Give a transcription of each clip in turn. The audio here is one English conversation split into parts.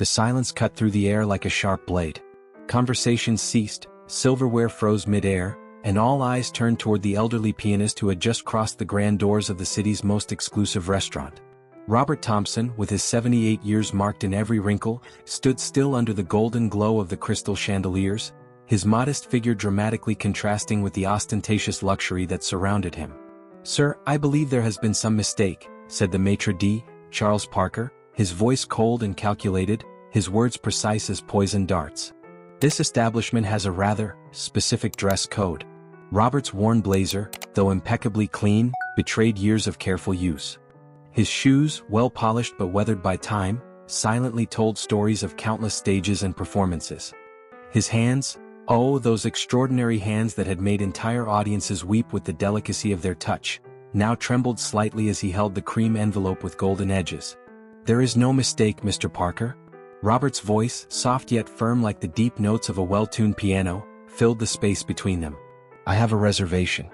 The silence cut through the air like a sharp blade. Conversations ceased, silverware froze mid-air, and all eyes turned toward the elderly pianist who had just crossed the grand doors of the city's most exclusive restaurant. Robert Thompson, with his 78 years marked in every wrinkle, stood still under the golden glow of the crystal chandeliers, his modest figure dramatically contrasting with the ostentatious luxury that surrounded him. "Sir, I believe there has been some mistake," said the maitre d', Charles Parker, his voice cold and calculated, his words precise as poisoned darts. "This establishment has a rather specific dress code." Robert's worn blazer, though impeccably clean, betrayed years of careful use. His shoes, well polished but weathered by time, silently told stories of countless stages and performances. His hands, oh, those extraordinary hands that had made entire audiences weep with the delicacy of their touch, now trembled slightly as he held the cream envelope with golden edges. "There is no mistake, Mr. Parker." Robert's voice, soft yet firm like the deep notes of a well-tuned piano, filled the space between them. "I have a reservation.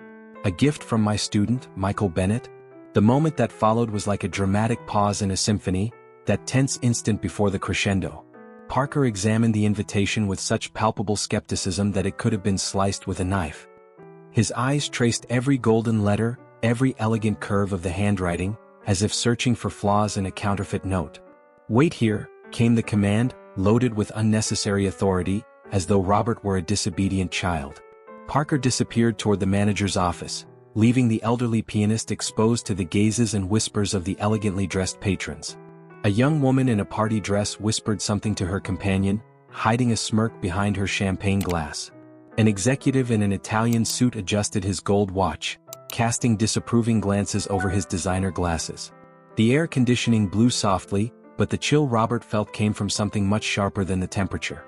A gift from my student, Michael Bennett." The moment that followed was like a dramatic pause in a symphony, that tense instant before the crescendo. Parker examined the invitation with such palpable skepticism that it could have been sliced with a knife. His eyes traced every golden letter, every elegant curve of the handwriting, as if searching for flaws in a counterfeit note. "Wait here," came the command, loaded with unnecessary authority, as though Robert were a disobedient child. Parker disappeared toward the manager's office, leaving the elderly pianist exposed to the gazes and whispers of the elegantly dressed patrons. A young woman in a party dress whispered something to her companion, hiding a smirk behind her champagne glass. An executive in an Italian suit adjusted his gold watch, casting disapproving glances over his designer glasses. The air conditioning blew softly, but the chill Robert felt came from something much sharper than the temperature.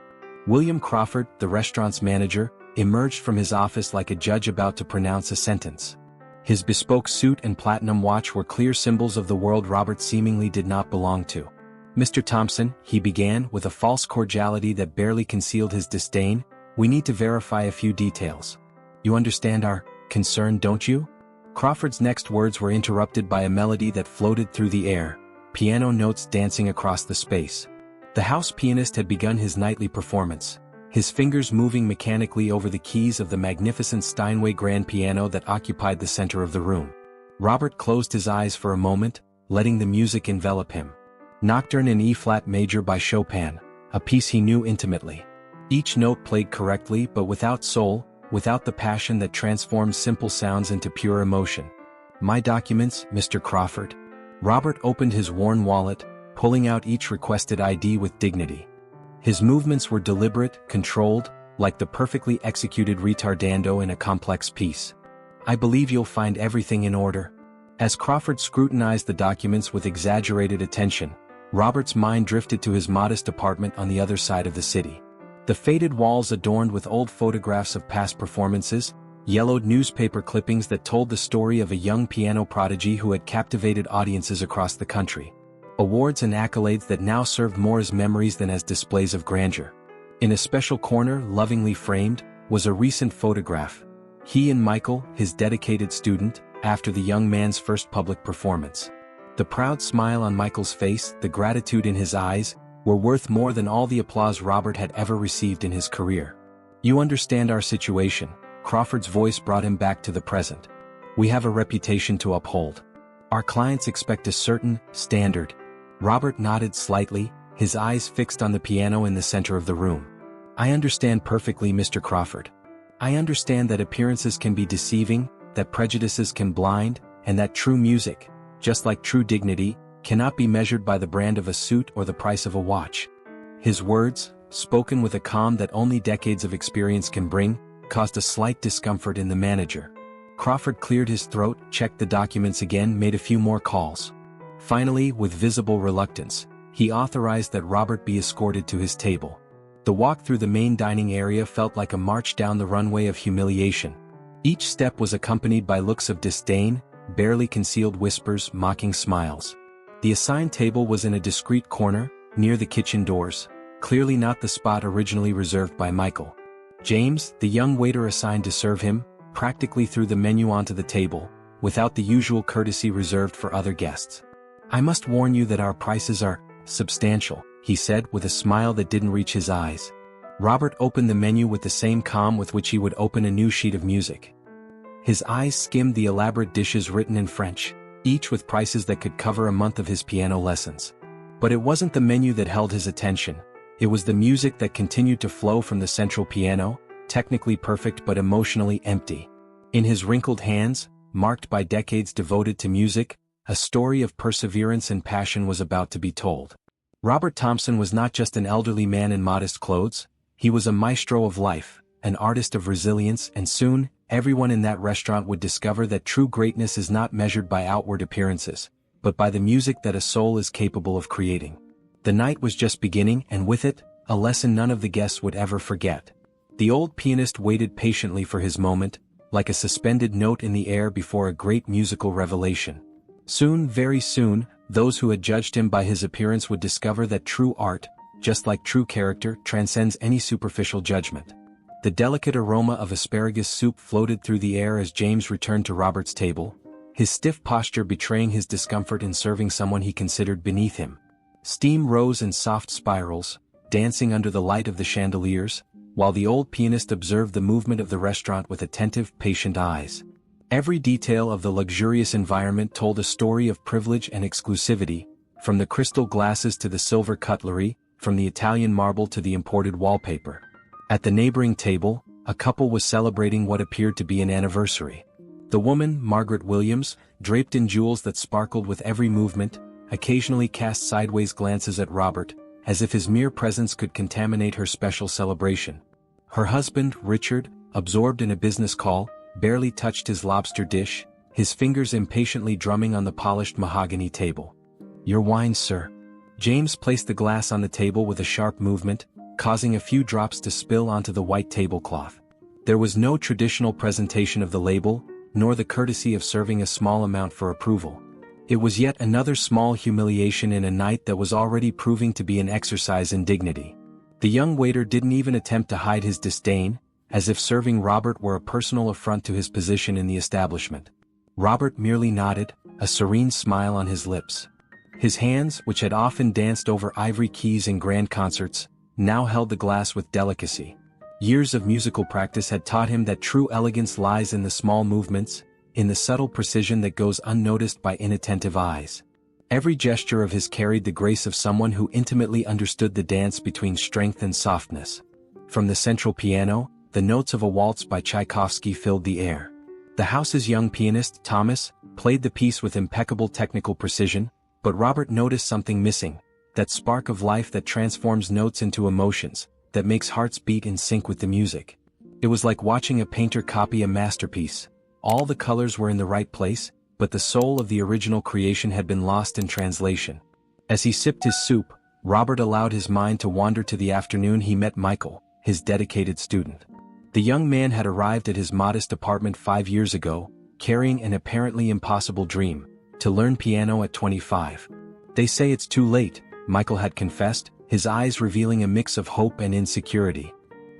William Crawford, the restaurant's manager, emerged from his office like a judge about to pronounce a sentence. His bespoke suit and platinum watch were clear symbols of the world Robert seemingly did not belong to. "Mr. Thompson," he began with a false cordiality that barely concealed his disdain, "we need to verify a few details. You understand our concern, don't you?" Crawford's next words were interrupted by a melody that floated through the air, piano notes dancing across the space. The house pianist had begun his nightly performance, his fingers moving mechanically over the keys of the magnificent Steinway grand piano that occupied the center of the room. Robert closed his eyes for a moment, letting the music envelop him. Nocturne in E-flat major by Chopin, a piece he knew intimately. Each note played correctly but without soul, without the passion that transforms simple sounds into pure emotion. "My documents, Mr. Crawford." Robert opened his worn wallet, pulling out each requested ID with dignity. His movements were deliberate, controlled, like the perfectly executed ritardando in a complex piece. "I believe you'll find everything in order." As Crawford scrutinized the documents with exaggerated attention, Robert's mind drifted to his modest apartment on the other side of the city. The faded walls adorned with old photographs of past performances, yellowed newspaper clippings that told the story of a young piano prodigy who had captivated audiences across the country. Awards and accolades that now served more as memories than as displays of grandeur. In a special corner, lovingly framed, was a recent photograph. He and Michael, his dedicated student, after the young man's first public performance. The proud smile on Michael's face, the gratitude in his eyes, were worth more than all the applause Robert had ever received in his career. "You understand our situation," Crawford's voice brought him back to the present. "We have a reputation to uphold. Our clients expect a certain standard." Robert nodded slightly, his eyes fixed on the piano in the center of the room. "I understand perfectly, Mr. Crawford. I understand that appearances can be deceiving, that prejudices can blind, and that true music, just like true dignity, cannot be measured by the brand of a suit or the price of a watch." His words, spoken with a calm that only decades of experience can bring, caused a slight discomfort in the manager. Crawford cleared his throat, checked the documents again, made a few more calls. Finally, with visible reluctance, he authorized that Robert be escorted to his table. The walk through the main dining area felt like a march down the runway of humiliation. Each step was accompanied by looks of disdain, barely concealed whispers, mocking smiles. The assigned table was in a discreet corner, near the kitchen doors, clearly not the spot originally reserved by Michael. James, the young waiter assigned to serve him, practically threw the menu onto the table, without the usual courtesy reserved for other guests. "I must warn you that our prices are substantial," he said with a smile that didn't reach his eyes. Robert opened the menu with the same calm with which he would open a new sheet of music. His eyes skimmed the elaborate dishes written in French, each with prices that could cover a month of his piano lessons. But it wasn't the menu that held his attention, it was the music that continued to flow from the central piano, technically perfect but emotionally empty. In his wrinkled hands, marked by decades devoted to music, a story of perseverance and passion was about to be told. Robert Thompson was not just an elderly man in modest clothes, he was a maestro of life, an artist of resilience, and soon, everyone in that restaurant would discover that true greatness is not measured by outward appearances, but by the music that a soul is capable of creating. The night was just beginning, and with it, a lesson none of the guests would ever forget. The old pianist waited patiently for his moment, like a suspended note in the air before a great musical revelation. Soon, very soon, those who had judged him by his appearance would discover that true art, just like true character, transcends any superficial judgment. The delicate aroma of asparagus soup floated through the air as James returned to Robert's table, his stiff posture betraying his discomfort in serving someone he considered beneath him. Steam rose in soft spirals, dancing under the light of the chandeliers, while the old pianist observed the movement of the restaurant with attentive, patient eyes. Every detail of the luxurious environment told a story of privilege and exclusivity, from the crystal glasses to the silver cutlery, from the Italian marble to the imported wallpaper. At the neighboring table, a couple was celebrating what appeared to be an anniversary. The woman, Margaret Williams, draped in jewels that sparkled with every movement, occasionally cast sideways glances at Robert, as if his mere presence could contaminate her special celebration. Her husband, Richard, absorbed in a business call, barely touched his lobster dish, his fingers impatiently drumming on the polished mahogany table. "Your wine, sir." James placed the glass on the table with a sharp movement, causing a few drops to spill onto the white tablecloth. There was no traditional presentation of the label, nor the courtesy of serving a small amount for approval. It was yet another small humiliation in a night that was already proving to be an exercise in dignity. The young waiter didn't even attempt to hide his disdain, as if serving Robert were a personal affront to his position in the establishment. Robert merely nodded, a serene smile on his lips. His hands, which had often danced over ivory keys in grand concerts, now held the glass with delicacy. Years of musical practice had taught him that true elegance lies in the small movements, in the subtle precision that goes unnoticed by inattentive eyes. Every gesture of his carried the grace of someone who intimately understood the dance between strength and softness. From the central piano, the notes of a waltz by Tchaikovsky filled the air. The house's young pianist, Thomas, played the piece with impeccable technical precision, but Robert noticed something missing, that spark of life that transforms notes into emotions, that makes hearts beat in sync with the music. It was like watching a painter copy a masterpiece. All the colors were in the right place, but the soul of the original creation had been lost in translation. As he sipped his soup, Robert allowed his mind to wander to the afternoon he met Michael, his dedicated student. The young man had arrived at his modest apartment 5 years ago, carrying an apparently impossible dream: to learn piano at 25. "They say it's too late," Michael had confessed, his eyes revealing a mix of hope and insecurity.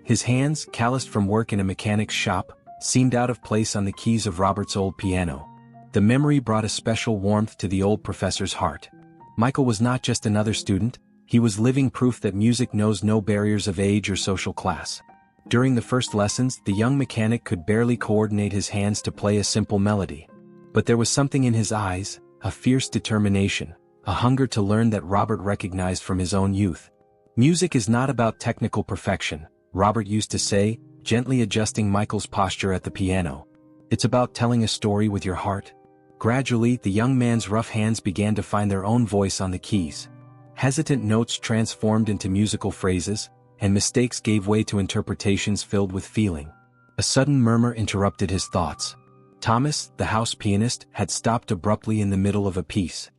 His hands, calloused from work in a mechanic's shop, seemed out of place on the keys of Robert's old piano. The memory brought a special warmth to the old professor's heart. Michael was not just another student, he was living proof that music knows no barriers of age or social class. During the first lessons, the young mechanic could barely coordinate his hands to play a simple melody. But there was something in his eyes, a fierce determination, a hunger to learn that Robert recognized from his own youth. "Music is not about technical perfection," Robert used to say, gently adjusting Michael's posture at the piano. "It's about telling a story with your heart." Gradually, the young man's rough hands began to find their own voice on the keys. Hesitant notes transformed into musical phrases, and mistakes gave way to interpretations filled with feeling. A sudden murmur interrupted his thoughts. Thomas, the house pianist, had stopped abruptly in the middle of a piece.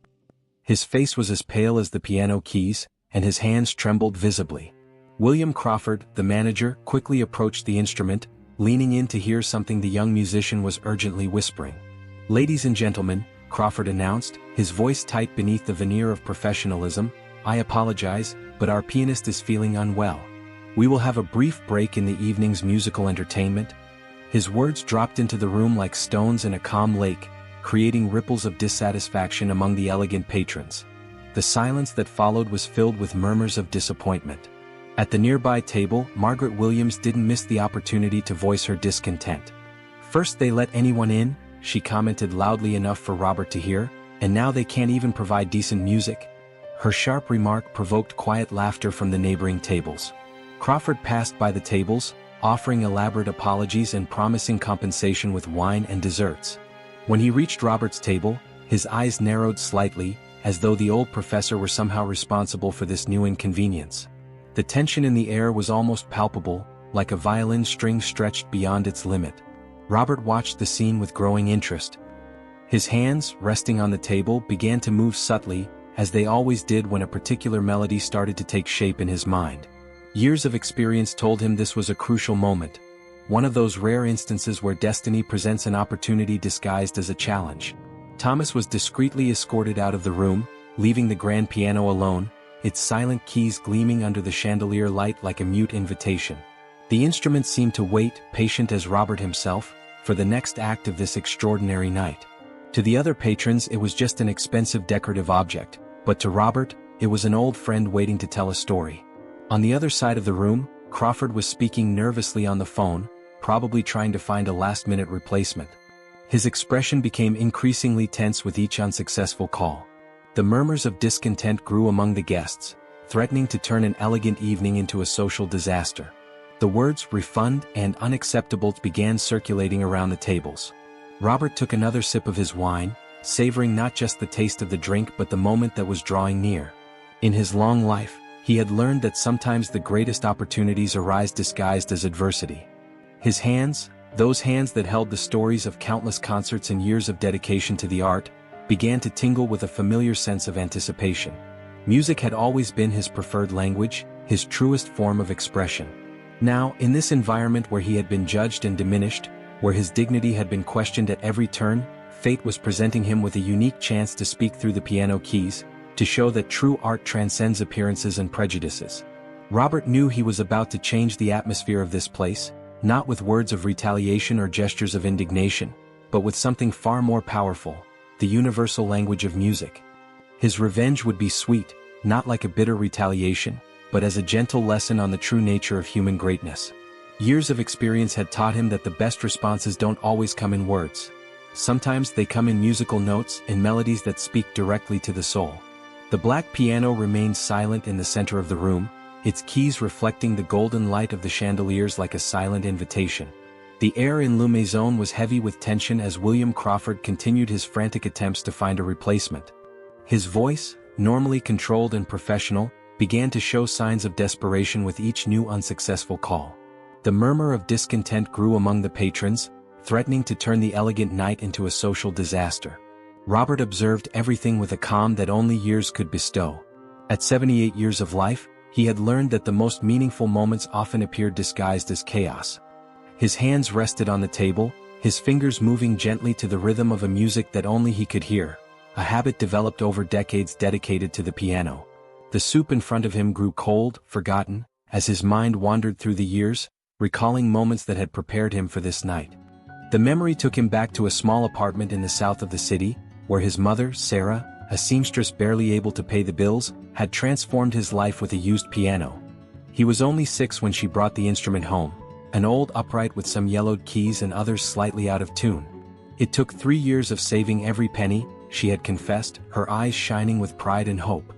His face was as pale as the piano keys, and his hands trembled visibly. William Crawford, the manager, quickly approached the instrument, leaning in to hear something the young musician was urgently whispering. "Ladies and gentlemen," Crawford announced, his voice tight beneath the veneer of professionalism, "I apologize, but our pianist is feeling unwell. We will have a brief break in the evening's musical entertainment." His words dropped into the room like stones in a calm lake, creating ripples of dissatisfaction among the elegant patrons. The silence that followed was filled with murmurs of disappointment. At the nearby table, Margaret Williams didn't miss the opportunity to voice her discontent. "First they let anyone in," she commented loudly enough for Robert to hear, "and now they can't even provide decent music." Her sharp remark provoked quiet laughter from the neighboring tables. Crawford passed by the tables, offering elaborate apologies and promising compensation with wine and desserts. When he reached Robert's table, his eyes narrowed slightly, as though the old professor were somehow responsible for this new inconvenience. The tension in the air was almost palpable, like a violin string stretched beyond its limit. Robert watched the scene with growing interest. His hands, resting on the table, began to move subtly, as they always did when a particular melody started to take shape in his mind. Years of experience told him this was a crucial moment, one of those rare instances where destiny presents an opportunity disguised as a challenge. Thomas was discreetly escorted out of the room, leaving the grand piano alone, its silent keys gleaming under the chandelier light like a mute invitation. The instrument seemed to wait, patient as Robert himself, for the next act of this extraordinary night. To the other patrons it was just an expensive decorative object, but to Robert, it was an old friend waiting to tell a story. On the other side of the room, Crawford was speaking nervously on the phone, probably trying to find a last-minute replacement. His expression became increasingly tense with each unsuccessful call. The murmurs of discontent grew among the guests, threatening to turn an elegant evening into a social disaster. The words "refund" and "unacceptable" began circulating around the tables. Robert took another sip of his wine, savoring not just the taste of the drink but the moment that was drawing near. In his long life, he had learned that sometimes the greatest opportunities arise disguised as adversity. His hands, those hands that held the stories of countless concerts and years of dedication to the art, began to tingle with a familiar sense of anticipation. Music had always been his preferred language, his truest form of expression. Now, in this environment where he had been judged and diminished, where his dignity had been questioned at every turn, fate was presenting him with a unique chance to speak through the piano keys, to show that true art transcends appearances and prejudices. Robert knew he was about to change the atmosphere of this place, not with words of retaliation or gestures of indignation, but with something far more powerful, the universal language of music. His revenge would be sweet, not like a bitter retaliation, but as a gentle lesson on the true nature of human greatness. Years of experience had taught him that the best responses don't always come in words. Sometimes they come in musical notes, in melodies that speak directly to the soul. The black piano remained silent in the center of the room, its keys reflecting the golden light of the chandeliers like a silent invitation. The air in Le Maison was heavy with tension as William Crawford continued his frantic attempts to find a replacement. His voice, normally controlled and professional, began to show signs of desperation with each new unsuccessful call. The murmur of discontent grew among the patrons, threatening to turn the elegant night into a social disaster. Robert observed everything with a calm that only years could bestow. At 78 years of life, he had learned that the most meaningful moments often appeared disguised as chaos. His hands rested on the table, his fingers moving gently to the rhythm of a music that only he could hear, a habit developed over decades dedicated to the piano. The soup in front of him grew cold, forgotten, as his mind wandered through the years, recalling moments that had prepared him for this night. The memory took him back to a small apartment in the south of the city, where his mother, Sarah, a seamstress barely able to pay the bills, had transformed his life with a used piano. He was only 6 when she brought the instrument home, an old upright with some yellowed keys and others slightly out of tune. It took 3 years of saving every penny, she had confessed, her eyes shining with pride and hope.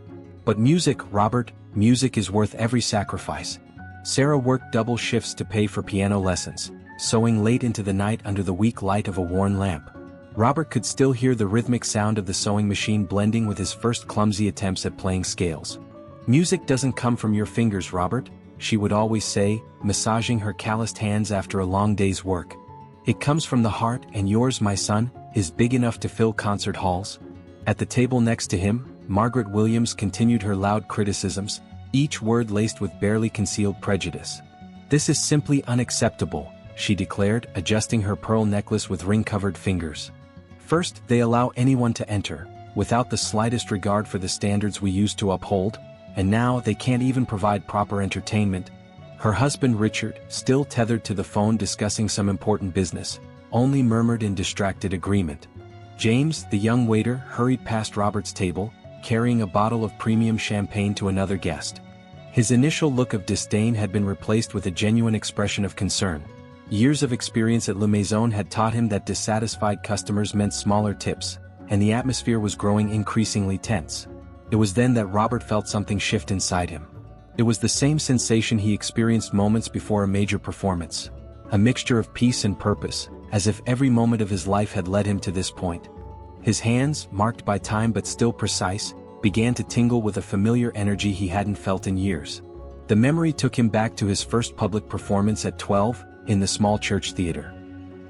But music, Robert, music is worth every sacrifice. Sarah worked double shifts to pay for piano lessons, sewing late into the night under the weak light of a worn lamp. Robert could still hear the rhythmic sound of the sewing machine blending with his first clumsy attempts at playing scales. "Music doesn't come from your fingers, Robert," she would always say, massaging her calloused hands after a long day's work. "It comes from the heart, and yours, my son, is big enough to fill concert halls." At the table next to him, Margaret Williams continued her loud criticisms, each word laced with barely concealed prejudice. "This is simply unacceptable," she declared, adjusting her pearl necklace with ring-covered fingers. "First, they allow anyone to enter, without the slightest regard for the standards we used to uphold, and now they can't even provide proper entertainment." Her husband Richard, still tethered to the phone discussing some important business, only murmured in distracted agreement. James, the young waiter, hurried past Robert's table, carrying a bottle of premium champagne to another guest. His initial look of disdain had been replaced with a genuine expression of concern. Years of experience at La Maison had taught him that dissatisfied customers meant smaller tips, and the atmosphere was growing increasingly tense. It was then that Robert felt something shift inside him. It was the same sensation he experienced moments before a major performance. A mixture of peace and purpose, as if every moment of his life had led him to this point. His hands, marked by time but still precise, began to tingle with a familiar energy he hadn't felt in years. The memory took him back to his first public performance at 12, in the small church theater.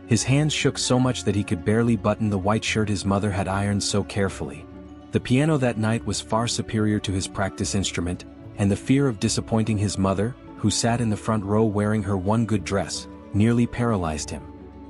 His hands shook so much that he could barely button the white shirt his mother had ironed so carefully. The piano that night was far superior to his practice instrument, and the fear of disappointing his mother, who sat in the front row wearing her one good dress, nearly paralyzed him.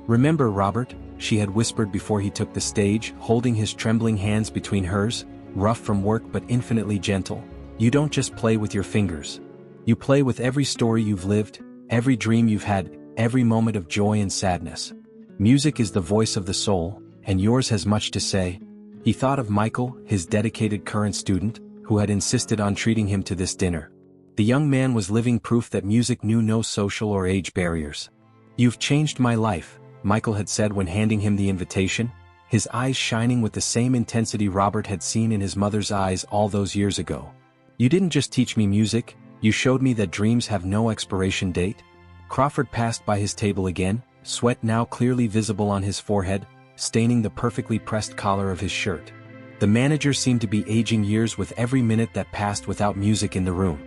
"Remember, Robert," she had whispered before he took the stage, holding his trembling hands between hers, rough from work but infinitely gentle. "You don't just play with your fingers. You play with every story you've lived, every dream you've had, every moment of joy and sadness. Music is the voice of the soul, and yours has much to say." He thought of Michael, his dedicated current student, who had insisted on treating him to this dinner. The young man was living proof that music knew no social or age barriers. "You've changed my life," Michael had said when handing him the invitation, his eyes shining with the same intensity Robert had seen in his mother's eyes all those years ago. "You didn't just teach me music, you showed me that dreams have no expiration date." Crawford passed by his table again, sweat now clearly visible on his forehead, staining the perfectly pressed collar of his shirt. The manager seemed to be aging years with every minute that passed without music in the room.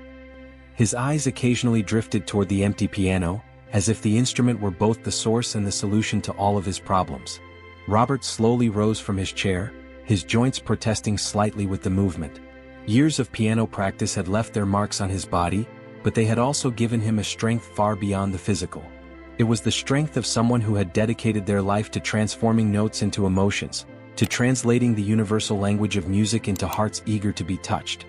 His eyes occasionally drifted toward the empty piano, as if the instrument were both the source and the solution to all of his problems. Robert slowly rose from his chair, his joints protesting slightly with the movement. Years of piano practice had left their marks on his body, but they had also given him a strength far beyond the physical. It was the strength of someone who had dedicated their life to transforming notes into emotions, to translating the universal language of music into hearts eager to be touched.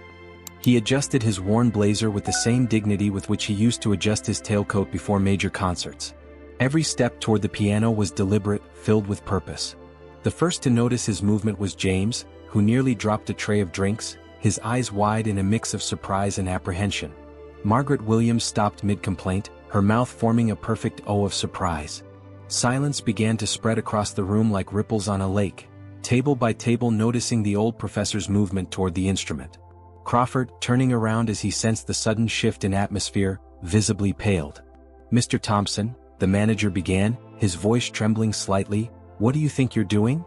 He adjusted his worn blazer with the same dignity with which he used to adjust his tailcoat before major concerts. Every step toward the piano was deliberate, filled with purpose. The first to notice his movement was James, who nearly dropped a tray of drinks, his eyes wide in a mix of surprise and apprehension. Margaret Williams stopped mid-complaint, her mouth forming a perfect O of surprise. Silence began to spread across the room like ripples on a lake, table by table noticing the old professor's movement toward the instrument. Crawford, turning around as he sensed the sudden shift in atmosphere, visibly paled. "Mr. Thompson," the manager began, his voice trembling slightly, "what do you think you're doing?"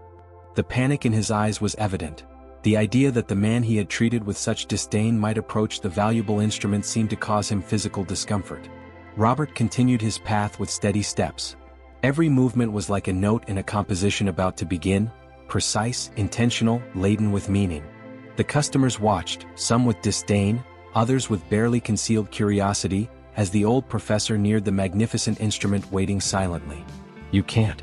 The panic in his eyes was evident. The idea that the man he had treated with such disdain might approach the valuable instrument seemed to cause him physical discomfort. Robert continued his path with steady steps. Every movement was like a note in a composition about to begin, precise, intentional, laden with meaning. The customers watched, some with disdain, others with barely concealed curiosity, as the old professor neared the magnificent instrument waiting silently. "You can't."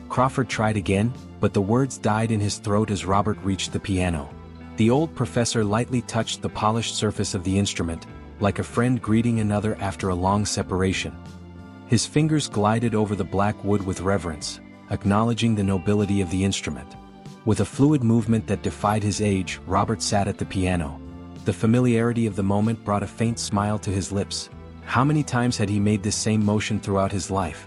Crawford tried again, but the words died in his throat as Robert reached the piano. The old professor lightly touched the polished surface of the instrument, like a friend greeting another after a long separation. His fingers glided over the black wood with reverence, acknowledging the nobility of the instrument. With a fluid movement that defied his age, Robert sat at the piano. The familiarity of the moment brought a faint smile to his lips. How many times had he made this same motion throughout his life?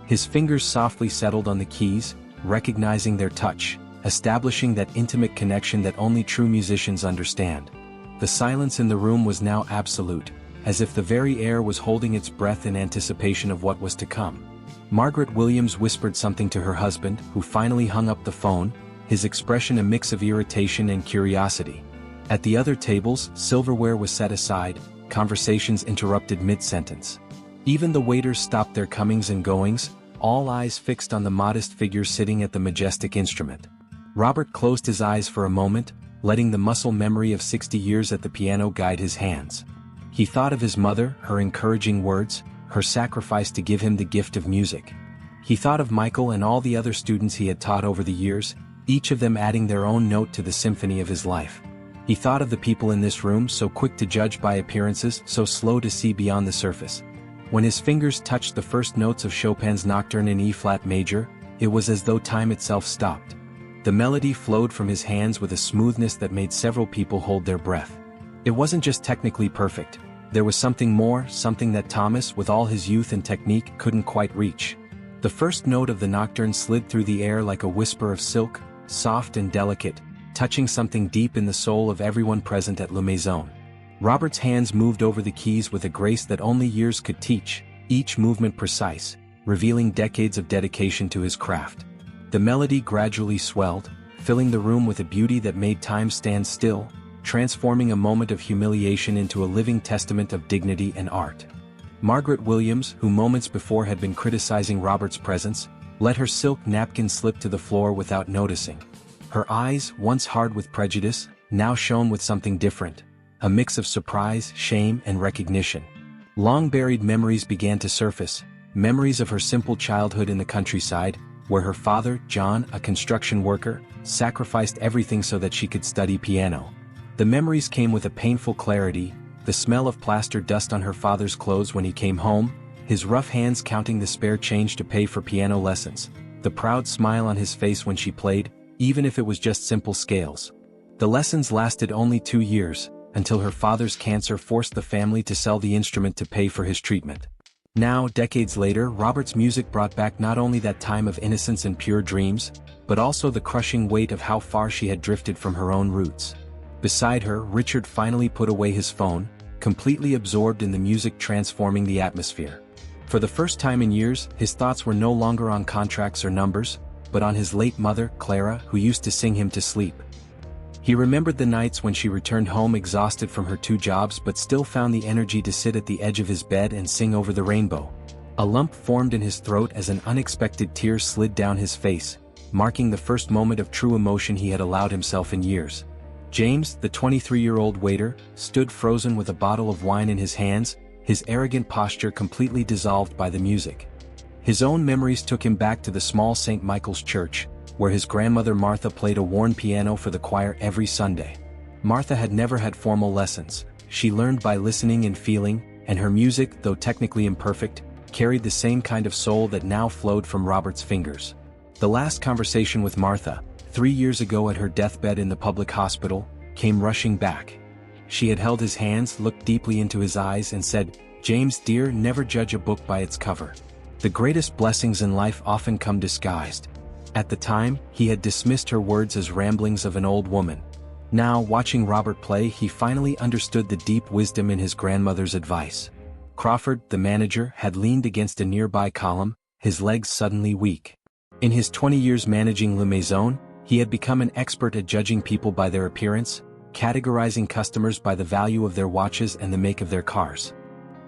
His fingers softly settled on the keys, recognizing their touch, establishing that intimate connection that only true musicians understand. The silence in the room was now absolute, as if the very air was holding its breath in anticipation of what was to come. Margaret Williams whispered something to her husband, who finally hung up the phone, his expression a mix of irritation and curiosity. At the other tables, silverware was set aside, conversations interrupted mid-sentence. Even the waiters stopped their comings and goings, all eyes fixed on the modest figure sitting at the majestic instrument. Robert closed his eyes for a moment, letting the muscle memory of 60 years at the piano guide his hands. He thought of his mother, her encouraging words, her sacrifice to give him the gift of music. He thought of Michael and all the other students he had taught over the years, each of them adding their own note to the symphony of his life. He thought of the people in this room, so quick to judge by appearances, so slow to see beyond the surface. When his fingers touched the first notes of Chopin's Nocturne in E-flat major, it was as though time itself stopped. The melody flowed from his hands with a smoothness that made several people hold their breath. It wasn't just technically perfect. There was something more, something that Thomas, with all his youth and technique, couldn't quite reach. The first note of the nocturne slid through the air like a whisper of silk, soft and delicate, touching something deep in the soul of everyone present at La Maison. Robert's hands moved over the keys with a grace that only years could teach, each movement precise, revealing decades of dedication to his craft. The melody gradually swelled, filling the room with a beauty that made time stand still, transforming a moment of humiliation into a living testament of dignity and art. Margaret Williams, who moments before had been criticizing Robert's presence, let her silk napkin slip to the floor without noticing. Her eyes, once hard with prejudice, now shone with something different, a mix of surprise, shame, and recognition. Long-buried memories began to surface, memories of her simple childhood in the countryside, where her father, John, a construction worker, sacrificed everything so that she could study piano. The memories came with a painful clarity, the smell of plaster dust on her father's clothes when he came home, his rough hands counting the spare change to pay for piano lessons, the proud smile on his face when she played, even if it was just simple scales. The lessons lasted only 2 years, until her father's cancer forced the family to sell the instrument to pay for his treatment. Now, decades later, Robert's music brought back not only that time of innocence and pure dreams, but also the crushing weight of how far she had drifted from her own roots. Beside her, Richard finally put away his phone, completely absorbed in the music transforming the atmosphere. For the first time in years, his thoughts were no longer on contracts or numbers, but on his late mother, Clara, who used to sing him to sleep. He remembered the nights when she returned home exhausted from her 2 jobs but still found the energy to sit at the edge of his bed and sing over the rainbow. A lump formed in his throat as an unexpected tear slid down his face, marking the first moment of true emotion he had allowed himself in years. James, the 23-year-old waiter, stood frozen with a bottle of wine in his hands, his arrogant posture completely dissolved by the music. His own memories took him back to the small St. Michael's Church, where his grandmother Martha played a worn piano for the choir every Sunday. Martha had never had formal lessons. She learned by listening and feeling, and her music, though technically imperfect, carried the same kind of soul that now flowed from Robert's fingers. The last conversation with Martha, 3 years ago at her deathbed in the public hospital, came rushing back. She had held his hands, looked deeply into his eyes and said, "James dear, never judge a book by its cover. The greatest blessings in life often come disguised." At the time, he had dismissed her words as ramblings of an old woman. Now, watching Robert play, he finally understood the deep wisdom in his grandmother's advice. Crawford, the manager, had leaned against a nearby column, his legs suddenly weak. In his 20 years managing La Maison, he had become an expert at judging people by their appearance, categorizing customers by the value of their watches and the make of their cars.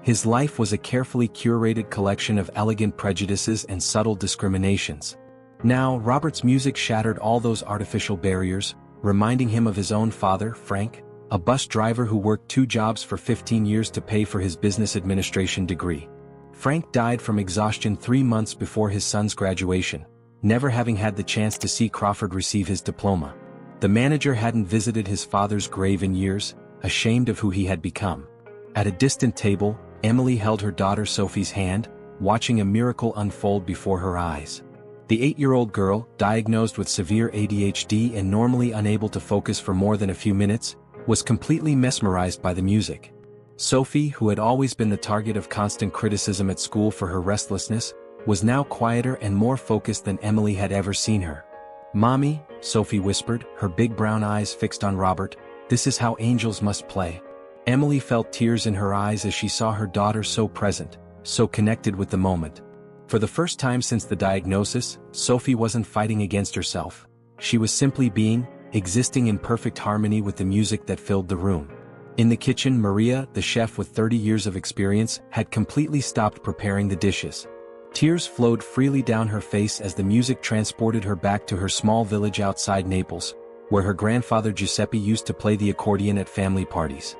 His life was a carefully curated collection of elegant prejudices and subtle discriminations. Now, Robert's music shattered all those artificial barriers, reminding him of his own father, Frank, a bus driver who worked 2 jobs for 15 years to pay for his business administration degree. Frank died from exhaustion 3 months before his son's graduation, never having had the chance to see Crawford receive his diploma. The manager hadn't visited his father's grave in years, ashamed of who he had become. At a distant table, Emily held her daughter Sophie's hand, watching a miracle unfold before her eyes. The 8-year-old girl, diagnosed with severe ADHD and normally unable to focus for more than a few minutes, was completely mesmerized by the music. Sophie, who had always been the target of constant criticism at school for her restlessness, was now quieter and more focused than Emily had ever seen her. "Mommy," Sophie whispered, her big brown eyes fixed on Robert, "this is how angels must play." Emily felt tears in her eyes as she saw her daughter so present, so connected with the moment. For the first time since the diagnosis, Sophie wasn't fighting against herself. She was simply being, existing in perfect harmony with the music that filled the room. In the kitchen, Maria, the chef with 30 years of experience, had completely stopped preparing the dishes. Tears flowed freely down her face as the music transported her back to her small village outside Naples, where her grandfather Giuseppe used to play the accordion at family parties.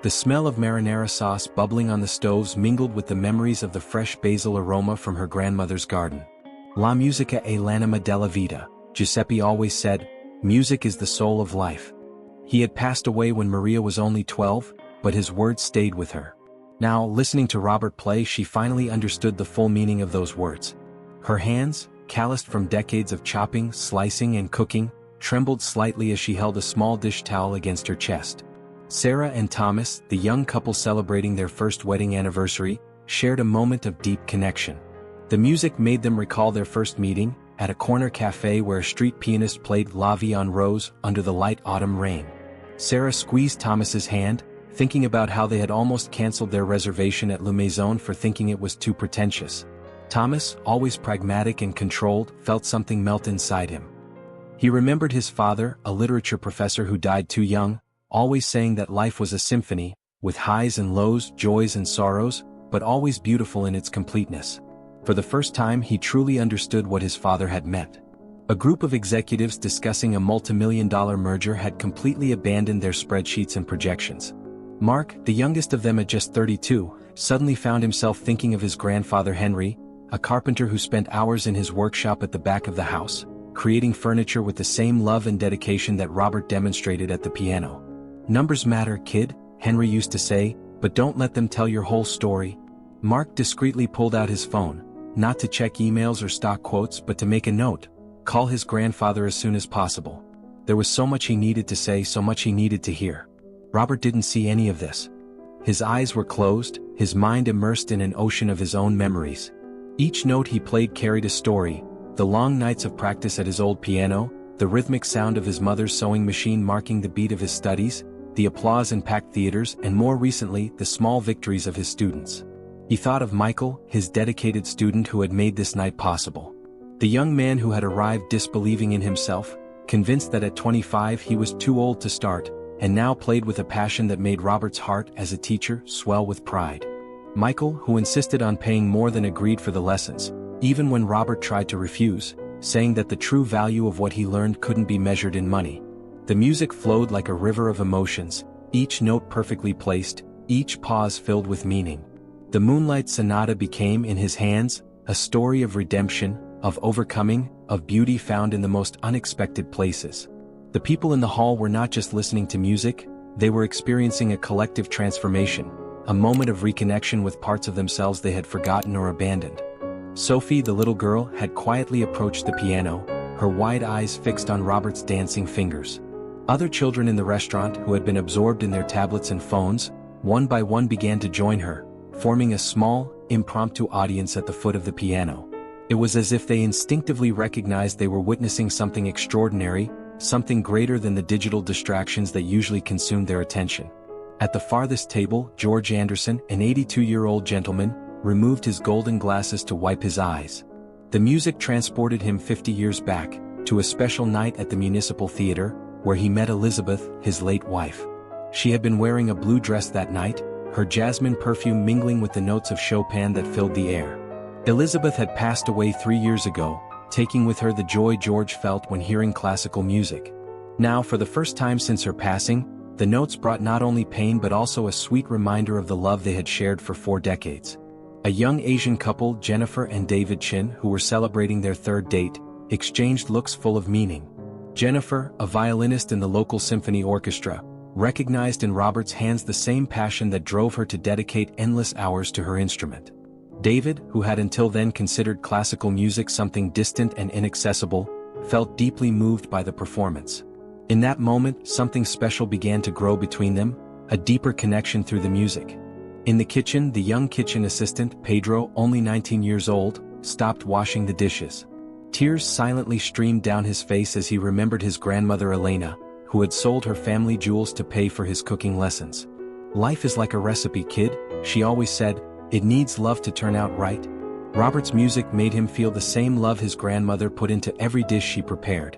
The smell of marinara sauce bubbling on the stoves mingled with the memories of the fresh basil aroma from her grandmother's garden. "La musica è l'anima della vita," Giuseppe always said, "music is the soul of life." He had passed away when Maria was only 12, but his words stayed with her. Now, listening to Robert play, she finally understood the full meaning of those words. Her hands, calloused from decades of chopping, slicing and cooking, trembled slightly as she held a small dish towel against her chest. Sarah and Thomas, the young couple celebrating their first wedding anniversary, shared a moment of deep connection. The music made them recall their first meeting, at a corner cafe where a street pianist played La Vie en Rose under the light autumn rain. Sarah squeezed Thomas's hand, thinking about how they had almost cancelled their reservation at Le Maison for thinking it was too pretentious. Thomas, always pragmatic and controlled, felt something melt inside him. He remembered his father, a literature professor who died too young, always saying that life was a symphony, with highs and lows, joys and sorrows, but always beautiful in its completeness. For the first time he truly understood what his father had meant. A group of executives discussing a multimillion-dollar merger had completely abandoned their spreadsheets and projections. Mark, the youngest of them at just 32, suddenly found himself thinking of his grandfather Henry, a carpenter who spent hours in his workshop at the back of the house, creating furniture with the same love and dedication that Robert demonstrated at the piano. "Numbers matter, kid," Henry used to say, "but don't let them tell your whole story." Mark discreetly pulled out his phone, not to check emails or stock quotes but to make a note, call his grandfather as soon as possible. There was so much he needed to say, so much he needed to hear. Robert didn't see any of this. His eyes were closed, his mind immersed in an ocean of his own memories. Each note he played carried a story: the long nights of practice at his old piano, the rhythmic sound of his mother's sewing machine marking the beat of his studies, the applause in packed theaters, and more recently, the small victories of his students. He thought of Michael, his dedicated student who had made this night possible. The young man who had arrived disbelieving in himself, convinced that at 25 he was too old to start, and now played with a passion that made Robert's heart as a teacher swell with pride. Michael, who insisted on paying more than agreed for the lessons, even when Robert tried to refuse, saying that the true value of what he learned couldn't be measured in money. The music flowed like a river of emotions, each note perfectly placed, each pause filled with meaning. The Moonlight Sonata became, in his hands, a story of redemption, of overcoming, of beauty found in the most unexpected places. The people in the hall were not just listening to music, they were experiencing a collective transformation, a moment of reconnection with parts of themselves they had forgotten or abandoned. Sophie, the little girl, had quietly approached the piano, her wide eyes fixed on Robert's dancing fingers. Other children in the restaurant, who had been absorbed in their tablets and phones, one by one began to join her, forming a small, impromptu audience at the foot of the piano. It was as if they instinctively recognized they were witnessing something extraordinary, something greater than the digital distractions that usually consumed their attention. At the farthest table, George Anderson, an 82-year-old gentleman, removed his golden glasses to wipe his eyes. The music transported him 50 years back, to a special night at the Municipal Theater, where he met Elizabeth, his late wife. She had been wearing a blue dress that night, her jasmine perfume mingling with the notes of Chopin that filled the air. Elizabeth had passed away 3 years ago, taking with her the joy George felt when hearing classical music. Now, for the first time since her passing, the notes brought not only pain but also a sweet reminder of the love they had shared for 4 decades. A young Asian couple, Jennifer and David Chin, who were celebrating their third date, exchanged looks full of meaning. Jennifer, a violinist in the local symphony orchestra, recognized in Robert's hands the same passion that drove her to dedicate endless hours to her instrument. David, who had until then considered classical music something distant and inaccessible, felt deeply moved by the performance. In that moment, something special began to grow between them, a deeper connection through the music. In the kitchen, the young kitchen assistant, Pedro, only 19 years old, stopped washing the dishes. Tears silently streamed down his face as he remembered his grandmother Elena, who had sold her family jewels to pay for his cooking lessons. "Life is like a recipe, kid," she always said, "it needs love to turn out right." Robert's music made him feel the same love his grandmother put into every dish she prepared.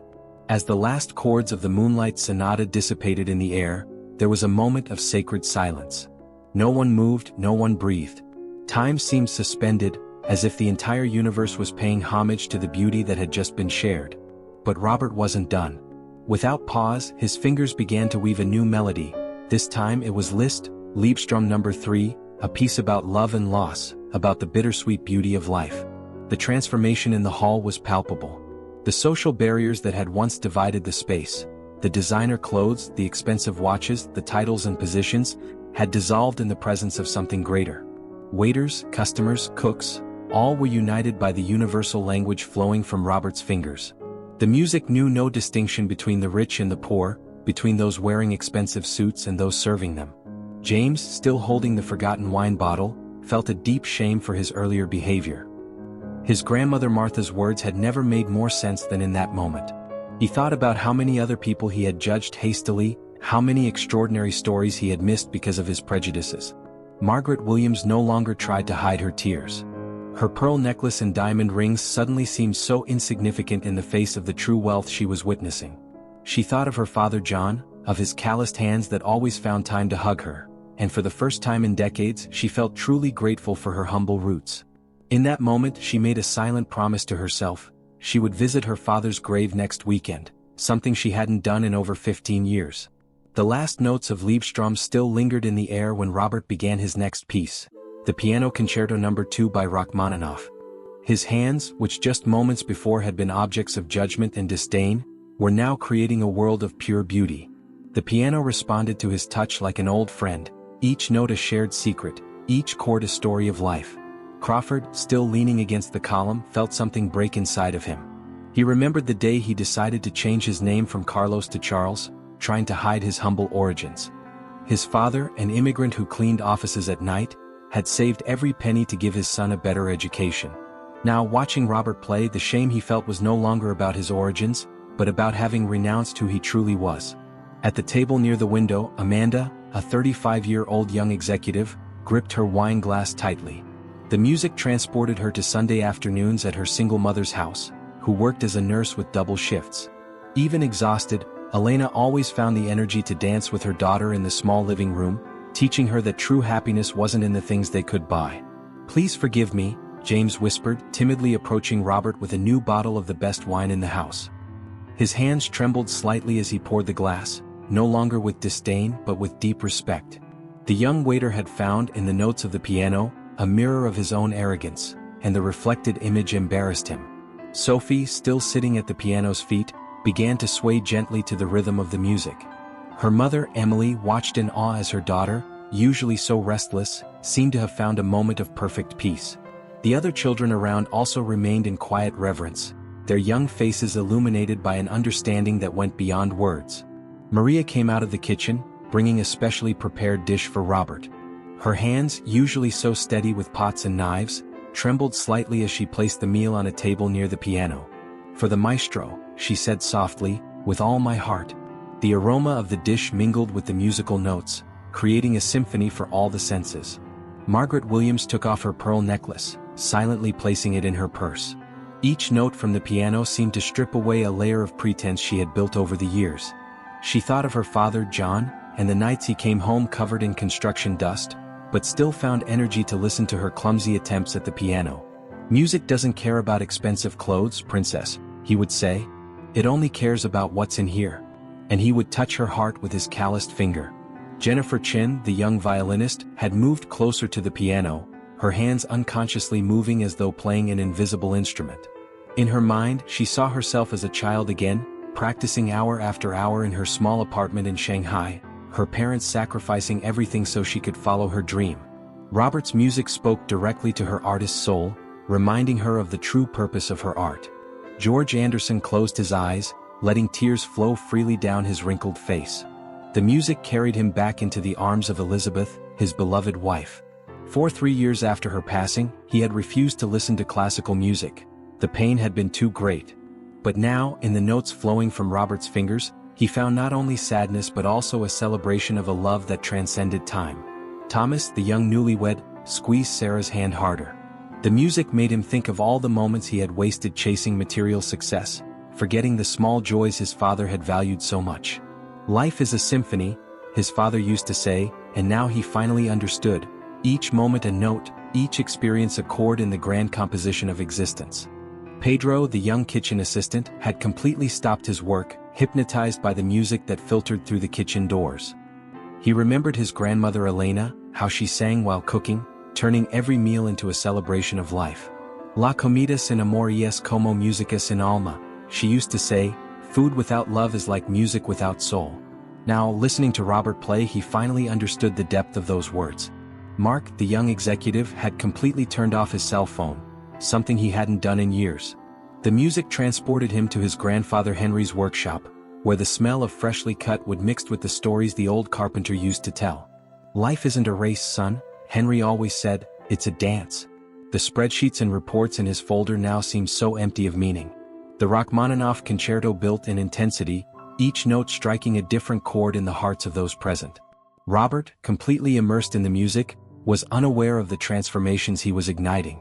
As the last chords of the Moonlight Sonata dissipated in the air, there was a moment of sacred silence. No one moved, no one breathed. Time seemed suspended, as if the entire universe was paying homage to the beauty that had just been shared. But Robert wasn't done. Without pause, his fingers began to weave a new melody. This time it was Liszt, Liebstrom No. 3, a piece about love and loss, about the bittersweet beauty of life. The transformation in the hall was palpable. The social barriers that had once divided the space, the designer clothes, the expensive watches, the titles and positions, had dissolved in the presence of something greater. Waiters, customers, cooks, all were united by the universal language flowing from Robert's fingers. The music knew no distinction between the rich and the poor, between those wearing expensive suits and those serving them. James, still holding the forgotten wine bottle, felt a deep shame for his earlier behavior. His grandmother Martha's words had never made more sense than in that moment. He thought about how many other people he had judged hastily, how many extraordinary stories he had missed because of his prejudices. Margaret Williams no longer tried to hide her tears. Her pearl necklace and diamond rings suddenly seemed so insignificant in the face of the true wealth she was witnessing. She thought of her father John, of his calloused hands that always found time to hug her, and for the first time in decades she felt truly grateful for her humble roots. In that moment she made a silent promise to herself: she would visit her father's grave next weekend, something she hadn't done in over 15 years. The last notes of Liebstrom still lingered in the air when Robert began his next piece, the Piano Concerto No. 2 by Rachmaninoff. His hands, which just moments before had been objects of judgment and disdain, were now creating a world of pure beauty. The piano responded to his touch like an old friend, each note a shared secret, each chord a story of life. Crawford, still leaning against the column, felt something break inside of him. He remembered the day he decided to change his name from Carlos to Charles, trying to hide his humble origins. His father, an immigrant who cleaned offices at night, had saved every penny to give his son a better education. Now, watching Robert play, the shame he felt was no longer about his origins, but about having renounced who he truly was. At the table near the window, Amanda, a 35-year-old young executive, gripped her wine glass tightly. The music transported her to Sunday afternoons at her single mother's house, who worked as a nurse with double shifts. Even exhausted, Elena always found the energy to dance with her daughter in the small living room, teaching her that true happiness wasn't in the things they could buy. "Please forgive me," James whispered, timidly approaching Robert with a new bottle of the best wine in the house. His hands trembled slightly as he poured the glass, no longer with disdain but with deep respect. The young waiter had found in the notes of the piano a mirror of his own arrogance, and the reflected image embarrassed him. Sophie, still sitting at the piano's feet, began to sway gently to the rhythm of the music. Her mother, Emily, watched in awe as her daughter, usually so restless, seemed to have found a moment of perfect peace. The other children around also remained in quiet reverence, their young faces illuminated by an understanding that went beyond words. Maria came out of the kitchen, bringing a specially prepared dish for Robert. Her hands, usually so steady with pots and knives, trembled slightly as she placed the meal on a table near the piano. "For the maestro," she said softly, "with all my heart." The aroma of the dish mingled with the musical notes, creating a symphony for all the senses. Margaret Williams took off her pearl necklace, silently placing it in her purse. Each note from the piano seemed to strip away a layer of pretense she had built over the years. She thought of her father, John, and the nights he came home covered in construction dust, but still found energy to listen to her clumsy attempts at the piano. "Music doesn't care about expensive clothes, princess," he would say. "It only cares about what's in here." And he would touch her heart with his calloused finger. Jennifer Chin, the young violinist, had moved closer to the piano, her hands unconsciously moving as though playing an invisible instrument. In her mind, she saw herself as a child again, practicing hour after hour in her small apartment in Shanghai, her parents sacrificing everything so she could follow her dream. Robert's music spoke directly to her artist's soul, reminding her of the true purpose of her art. George Anderson closed his eyes, letting tears flow freely down his wrinkled face. The music carried him back into the arms of Elizabeth, his beloved wife. For 3 years after her passing, he had refused to listen to classical music. The pain had been too great. But now, in the notes flowing from Robert's fingers, he found not only sadness but also a celebration of a love that transcended time. Thomas, the young newlywed, squeezed Sarah's hand harder. The music made him think of all the moments he had wasted chasing material success, forgetting the small joys his father had valued so much. "Life is a symphony," his father used to say, and now he finally understood. Each moment a note, each experience a chord in the grand composition of existence. Pedro, the young kitchen assistant, had completely stopped his work, hypnotized by the music that filtered through the kitchen doors. He remembered his grandmother Elena, how she sang while cooking, turning every meal into a celebration of life. "La comida sin amor es como musica sin alma," she used to say, "food without love is like music without soul." Now, listening to Robert play, he finally understood the depth of those words. Mark, the young executive, had completely turned off his cell phone, something he hadn't done in years. The music transported him to his grandfather Henry's workshop, where the smell of freshly cut wood mixed with the stories the old carpenter used to tell. "Life isn't a race, son," Henry always said, "it's a dance." The spreadsheets and reports in his folder now seemed so empty of meaning. The Rachmaninoff concerto built in intensity, each note striking a different chord in the hearts of those present. Robert, completely immersed in the music, was unaware of the transformations he was igniting.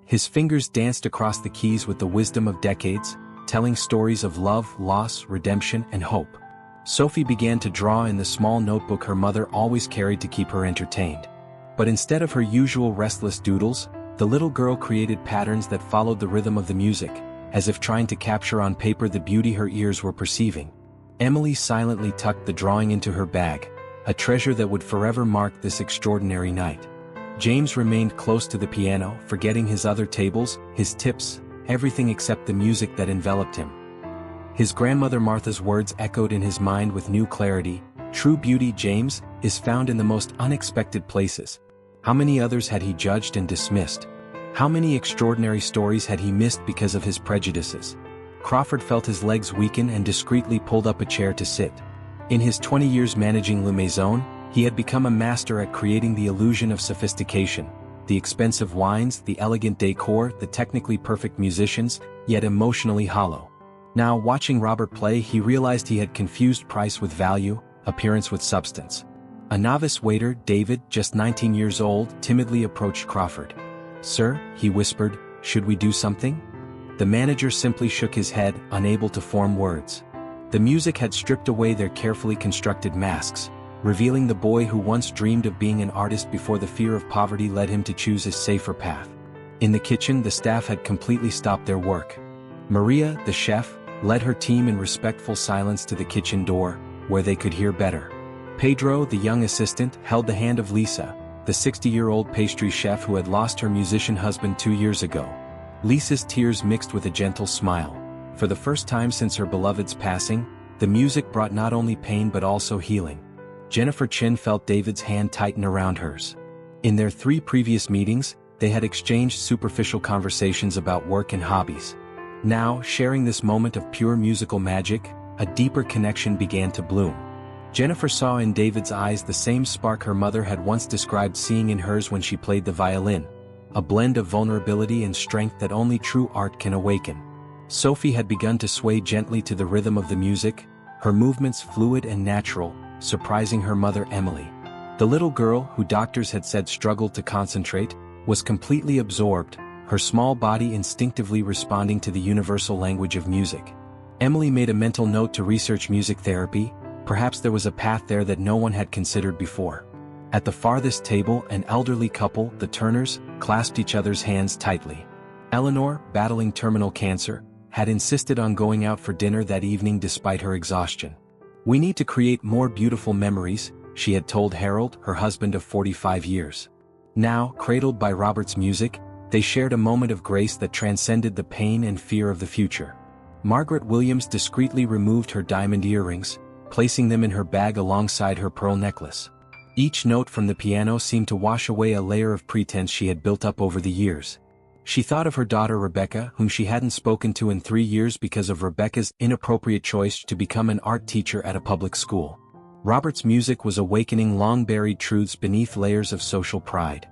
His fingers danced across the keys with the wisdom of decades, telling stories of love, loss, redemption, and hope. Sophie began to draw in the small notebook her mother always carried to keep her entertained. But instead of her usual restless doodles, the little girl created patterns that followed the rhythm of the music, as if trying to capture on paper the beauty her ears were perceiving. Emily silently tucked the drawing into her bag, a treasure that would forever mark this extraordinary night. James remained close to the piano, forgetting his other tables, his tips, everything except the music that enveloped him. His grandmother Martha's words echoed in his mind with new clarity. "True beauty, James, is found in the most unexpected places." How many others had he judged and dismissed? How many extraordinary stories had he missed because of his prejudices? Crawford felt his legs weaken and discreetly pulled up a chair to sit. In his 20 years managing La Maison, he had become a master at creating the illusion of sophistication, the expensive wines, the elegant decor, the technically perfect musicians, yet emotionally hollow. Now, watching Robert play, he realized he had confused price with value, appearance with substance. A novice waiter, David, just 19 years old, timidly approached Crawford. "Sir," he whispered, "should we do something?" The manager simply shook his head, unable to form words. The music had stripped away their carefully constructed masks, revealing the boy who once dreamed of being an artist before the fear of poverty led him to choose a safer path. In the kitchen, the staff had completely stopped their work. Maria, the chef, led her team in respectful silence to the kitchen door, where they could hear better. Pedro, the young assistant, held the hand of Lisa, the 60-year-old pastry chef who had lost her musician husband 2 years ago. Lisa's tears mixed with a gentle smile. For the first time since her beloved's passing, the music brought not only pain but also healing. Jennifer Chin felt David's hand tighten around hers. In their 3 previous meetings, they had exchanged superficial conversations about work and hobbies. Now, sharing this moment of pure musical magic, a deeper connection began to bloom. Jennifer saw in David's eyes the same spark her mother had once described seeing in hers when she played the violin, a blend of vulnerability and strength that only true art can awaken. Sophie had begun to sway gently to the rhythm of the music, her movements fluid and natural, surprising her mother Emily. The little girl, who doctors had said struggled to concentrate, was completely absorbed, her small body instinctively responding to the universal language of music. Emily made a mental note to research music therapy. Perhaps there was a path there that no one had considered before. At the farthest table, an elderly couple, the Turners, clasped each other's hands tightly. Eleanor, battling terminal cancer, had insisted on going out for dinner that evening despite her exhaustion. "We need to create more beautiful memories," she had told Harold, her husband of 45 years. Now, cradled by Robert's music, they shared a moment of grace that transcended the pain and fear of the future. Margaret Williams discreetly removed her diamond earrings, placing them in her bag alongside her pearl necklace. Each note from the piano seemed to wash away a layer of pretense she had built up over the years. She thought of her daughter Rebecca, whom she hadn't spoken to in 3 years because of Rebecca's inappropriate choice to become an art teacher at a public school. Robert's music was awakening long-buried truths beneath layers of social pride.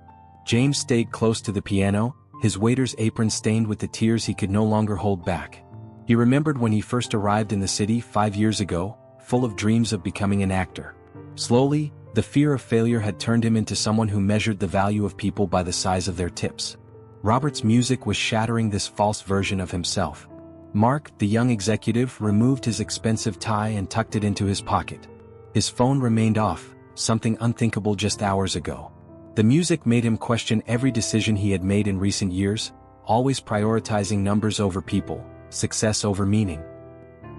James stayed close to the piano, his waiter's apron stained with the tears he could no longer hold back. He remembered when he first arrived in the city 5 years ago, full of dreams of becoming an actor. Slowly, the fear of failure had turned him into someone who measured the value of people by the size of their tips. Robert's music was shattering this false version of himself. Mark, the young executive, removed his expensive tie and tucked it into his pocket. His phone remained off, something unthinkable just hours ago. The music made him question every decision he had made in recent years, always prioritizing numbers over people, success over meaning.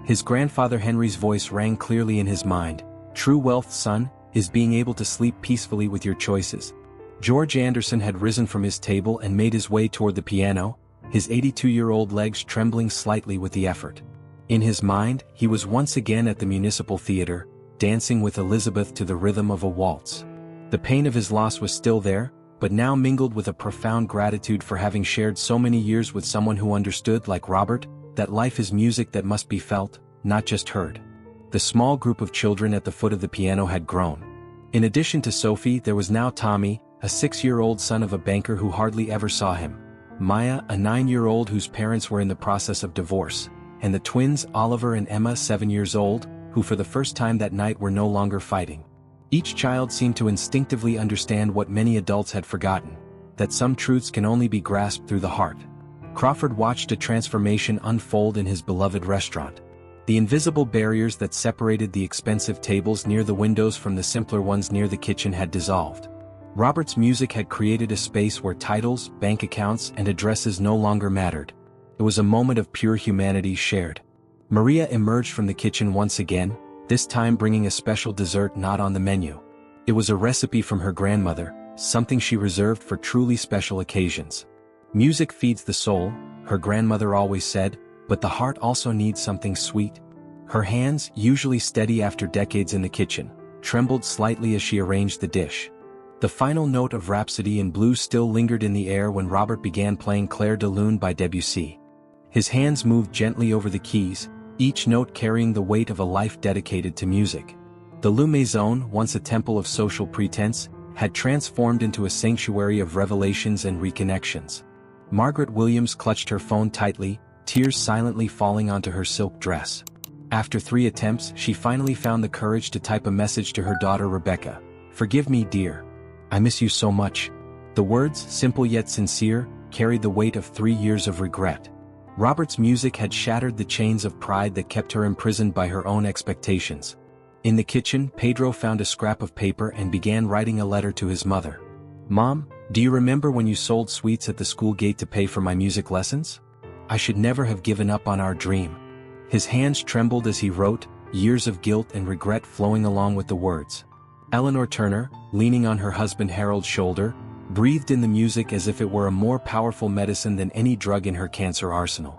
His grandfather Henry's voice rang clearly in his mind. "True wealth, son, is being able to sleep peacefully with your choices." George Anderson had risen from his table and made his way toward the piano, his 82-year-old legs trembling slightly with the effort. In his mind, he was once again at the Municipal Theater, dancing with Elizabeth to the rhythm of a waltz. The pain of his loss was still there, but now mingled with a profound gratitude for having shared so many years with someone who understood, like Robert, that life is music that must be felt, not just heard. The small group of children at the foot of the piano had grown. In addition to Sophie, there was now Tommy, a 6-year-old son of a banker who hardly ever saw him, Maya, a 9-year-old whose parents were in the process of divorce, and the twins Oliver and Emma, 7 years old, who for the first time that night were no longer fighting. Each child seemed to instinctively understand what many adults had forgotten, that some truths can only be grasped through the heart. Crawford watched a transformation unfold in his beloved restaurant. The invisible barriers that separated the expensive tables near the windows from the simpler ones near the kitchen had dissolved. Robert's music had created a space where titles, bank accounts, and addresses no longer mattered. It was a moment of pure humanity shared. Maria emerged from the kitchen once again, this time bringing a special dessert not on the menu. It was a recipe from her grandmother, something she reserved for truly special occasions. Music feeds the soul, her grandmother always said, but the heart also needs something sweet. Her hands, usually steady after decades in the kitchen, trembled slightly as she arranged the dish. The final note of Rhapsody in Blue still lingered in the air when Robert began playing Clair de Lune by Debussy. His hands moved gently over the keys, each note carrying the weight of a life dedicated to music. The Lou Maison, once a temple of social pretense, had transformed into a sanctuary of revelations and reconnections. Margaret Williams clutched her phone tightly, tears silently falling onto her silk dress. After 3 attempts, she finally found the courage to type a message to her daughter Rebecca. "Forgive me, dear. I miss you so much." The words, simple yet sincere, carried the weight of 3 years of regret. Robert's music had shattered the chains of pride that kept her imprisoned by her own expectations. In the kitchen, Pedro found a scrap of paper and began writing a letter to his mother. "Mom, do you remember when you sold sweets at the school gate to pay for my music lessons? I should never have given up on our dream." His hands trembled as he wrote, years of guilt and regret flowing along with the words. Eleanor Turner, leaning on her husband Harold's shoulder, breathed in the music as if it were a more powerful medicine than any drug in her cancer arsenal.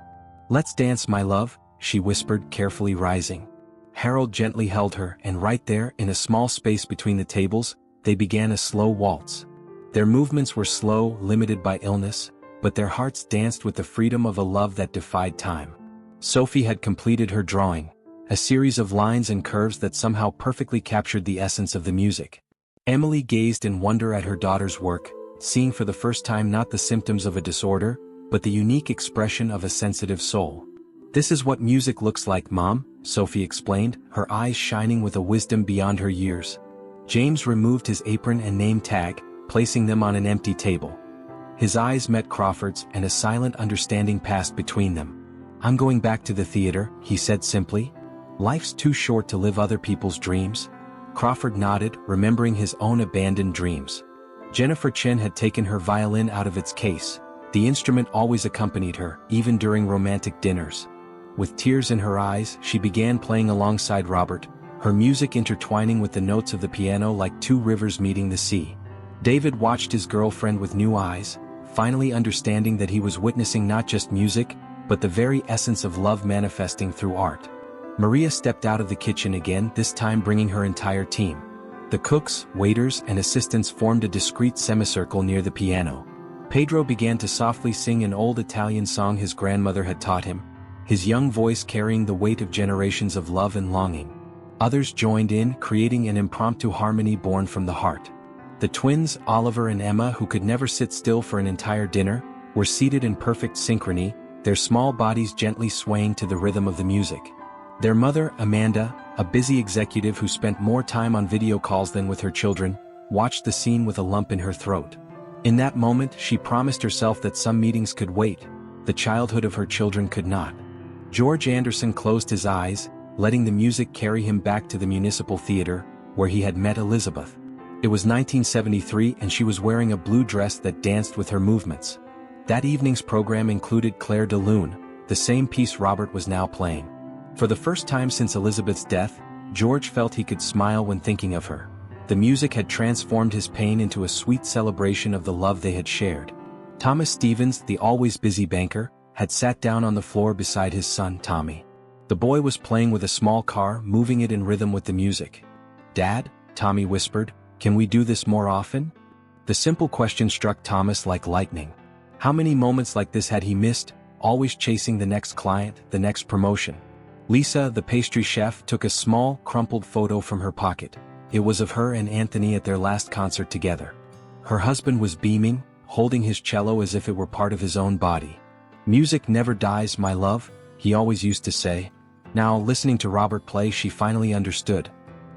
"Let's dance, my love," she whispered, carefully rising. Harold gently held her, and right there, in a small space between the tables, they began a slow waltz. Their movements were slow, limited by illness, but their hearts danced with the freedom of a love that defied time. Sophie had completed her drawing, a series of lines and curves that somehow perfectly captured the essence of the music. Emily gazed in wonder at her daughter's work, seeing for the first time not the symptoms of a disorder, but the unique expression of a sensitive soul. "This is what music looks like, Mom," Sophie explained, her eyes shining with a wisdom beyond her years. James removed his apron and name tag, placing them on an empty table. His eyes met Crawford's, and a silent understanding passed between them. "I'm going back to the theater," he said simply. "Life's too short to live other people's dreams." Crawford nodded, remembering his own abandoned dreams. Jennifer Chen had taken her violin out of its case. The instrument always accompanied her, even during romantic dinners. With tears in her eyes, she began playing alongside Robert, her music intertwining with the notes of the piano like two rivers meeting the sea. David watched his girlfriend with new eyes, finally understanding that he was witnessing not just music, but the very essence of love manifesting through art. Maria stepped out of the kitchen again, this time bringing her entire team. The cooks, waiters, and assistants formed a discreet semicircle near the piano. Pedro began to softly sing an old Italian song his grandmother had taught him, his young voice carrying the weight of generations of love and longing. Others joined in, creating an impromptu harmony born from the heart. The twins, Oliver and Emma, who could never sit still for an entire dinner, were seated in perfect synchrony, their small bodies gently swaying to the rhythm of the music. Their mother, Amanda, a busy executive who spent more time on video calls than with her children, watched the scene with a lump in her throat. In that moment, she promised herself that some meetings could wait, the childhood of her children could not. George Anderson closed his eyes, letting the music carry him back to the Municipal Theater, where he had met Elizabeth. It was 1973 and she was wearing a blue dress that danced with her movements. That evening's program included Clair de Lune, the same piece Robert was now playing. For the first time since Elizabeth's death, George felt he could smile when thinking of her. The music had transformed his pain into a sweet celebration of the love they had shared. Thomas Stevens, the always busy banker, had sat down on the floor beside his son, Tommy. The boy was playing with a small car, moving it in rhythm with the music. "Dad," Tommy whispered, "can we do this more often?" The simple question struck Thomas like lightning. How many moments like this had he missed, always chasing the next client, the next promotion? Lisa, the pastry chef, took a small, crumpled photo from her pocket. It was of her and Anthony at their last concert together. Her husband was beaming, holding his cello as if it were part of his own body. "Music never dies, my love," he always used to say. Now, listening to Robert play, she finally understood.